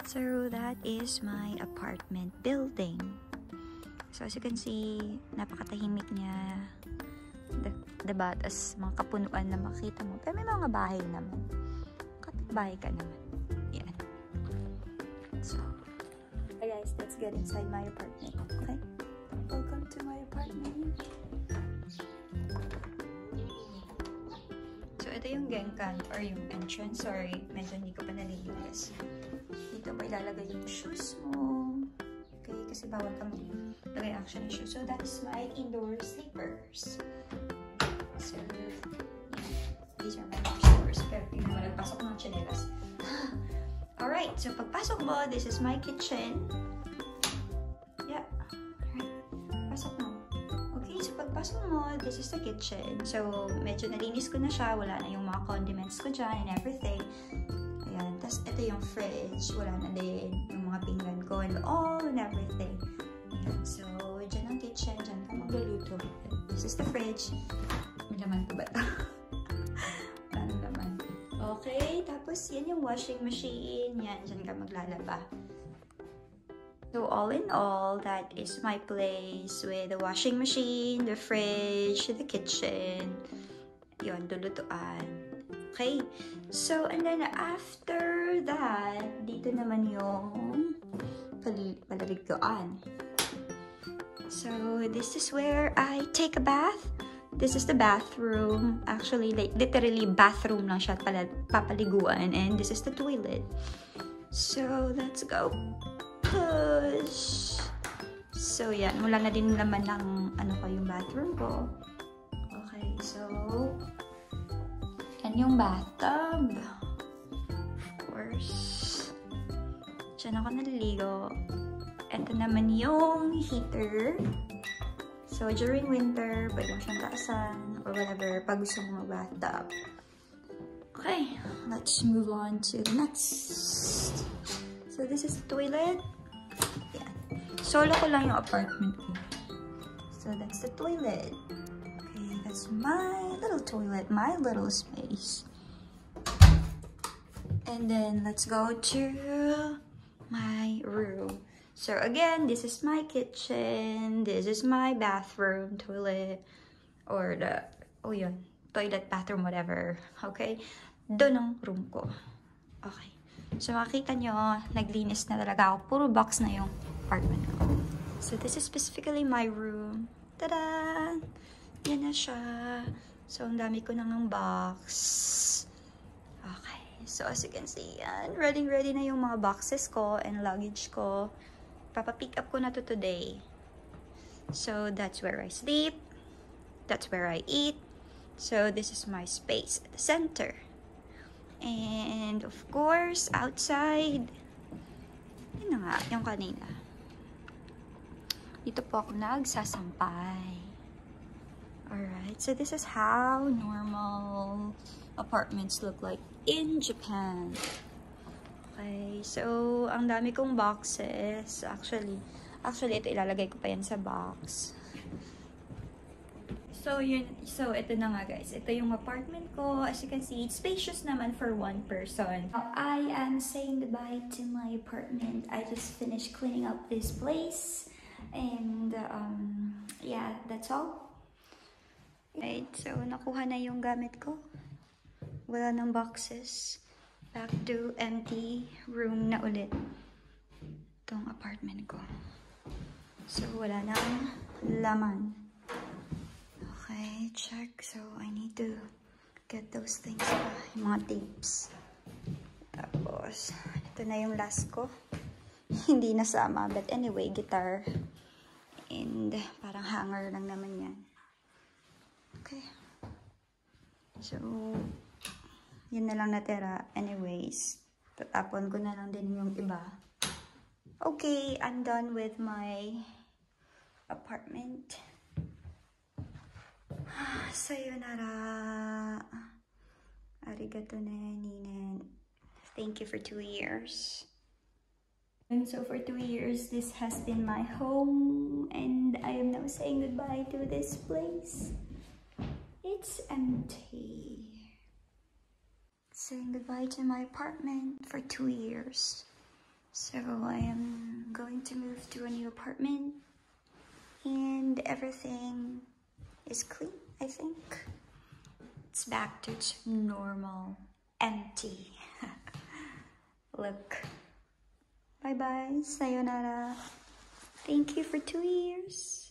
So that is my apartment building. So as you can see, napakatahimik niya. Diba? As mga kapunuan na makita mo. Pero may mga bahay naman. Kapitbahay ka naman. Yan. So, hey guys, let's get inside my apartment. Okay? Welcome to my apartment. So, ito yung genkan or yung entrance. Sorry, medyo hindi ko pa nalilinis. Dito mo ilalagay yung shoes mo. Okay? Kasi bawal ka maglagay action ng shoes. So, that is my indoor sleepers. So, yeah. These are my indoor sleepers. Pero tingnan mo, nagpasok ng chinelas. Alright, so pagpasok mo, this is my kitchen. Yeah. Alright. Pasok mo. Okay, so pagpasok mo, this is the kitchen. So, medyo nalinis ko na siya. Wala na yung mga condiments ko dyan and everything. Ayan. Tapos, ito yung fridge. Wala na din yung mga pinggan ko and all and everything. Ayan. So, dyan ang kitchen. Dyan ka magluluto. This is the fridge. May laman ko ba ito? Ano laman? Okay. Tapos, yan yung washing machine. Yan. Dyan ka maglalaba. So, all in all, that is my place with the washing machine, the fridge, the kitchen. Yun, lulutuan. Okay? So, and then after that, dito naman yung palaliguan. So, this is where I take a bath. This is the bathroom. Actually, like, literally bathroom lang siya at papaliguan. And this is the toilet. So, let's go. Push. So, yan. Wala na din naman ng ano ko yung bathroom ko. Okay, so yan yung bathtub. Of course. Diyan ako naliligo. Ito naman yung heater. So, during winter, pwede mo siyang taasan or whatever pag gusto mo mag-bathtub. Okay, let's move on to the next. So, this is the toilet. Yan. Solo ko lang yung apartment ko. So, that's the toilet. Okay, that's my little toilet, my little space. And then, let's go to my room. So, again, this is my kitchen. This is my bathroom, toilet, or the, oh yun, toilet, bathroom, whatever. Okay? Doon ang room ko. Okay. So, makikita nyo, naglinis na talaga ako. Puro box na yung apartment ko. So, this is specifically my room. Tada! Yan na siya. So, ang dami ko nang box. Okay. So, as you can see, yan. Ready na yung mga boxes ko and luggage ko. Papa-pick up ko na to today. So, that's where I sleep. That's where I eat. So, this is my space at the center. And, of course, outside, yun na nga, yung kanina. Dito po ako nagsasampay. Alright, so this is how normal apartments look like in Japan. Okay, so, ang dami kong boxes. Actually, ito ilalagay ko pa yan sa box. So, ito na nga guys. Ito yung apartment ko. As you can see, it's spacious naman for one person. Now, I am saying goodbye to my apartment. I just finished cleaning up this place. And, yeah, that's all. Right, so, nakuha na yung gamit ko. Wala ng boxes. Back to empty room na ulit. Itong apartment ko. So, wala nang laman. Okay, check. So, I need to get those things pa. Yung mga tapes. Tapos, ito na yung last ko. Hindi nasama. But anyway, guitar. And, parang hanger lang naman yan. Okay. So, yun na lang natira. Anyways, tatapon ko na lang din yung iba. Okay, I'm done with my apartment. Sayonara. Arigato ne, Ninen. Thank you for 2 years. And so for 2 years, this has been my home. And I am now saying goodbye to this place. It's empty. Saying goodbye to my apartment for 2 years. So So I am going to move to a new apartment and everything is clean, I think. It's back to its normal, empty look. Bye-bye, sayonara. Thank you for 2 years.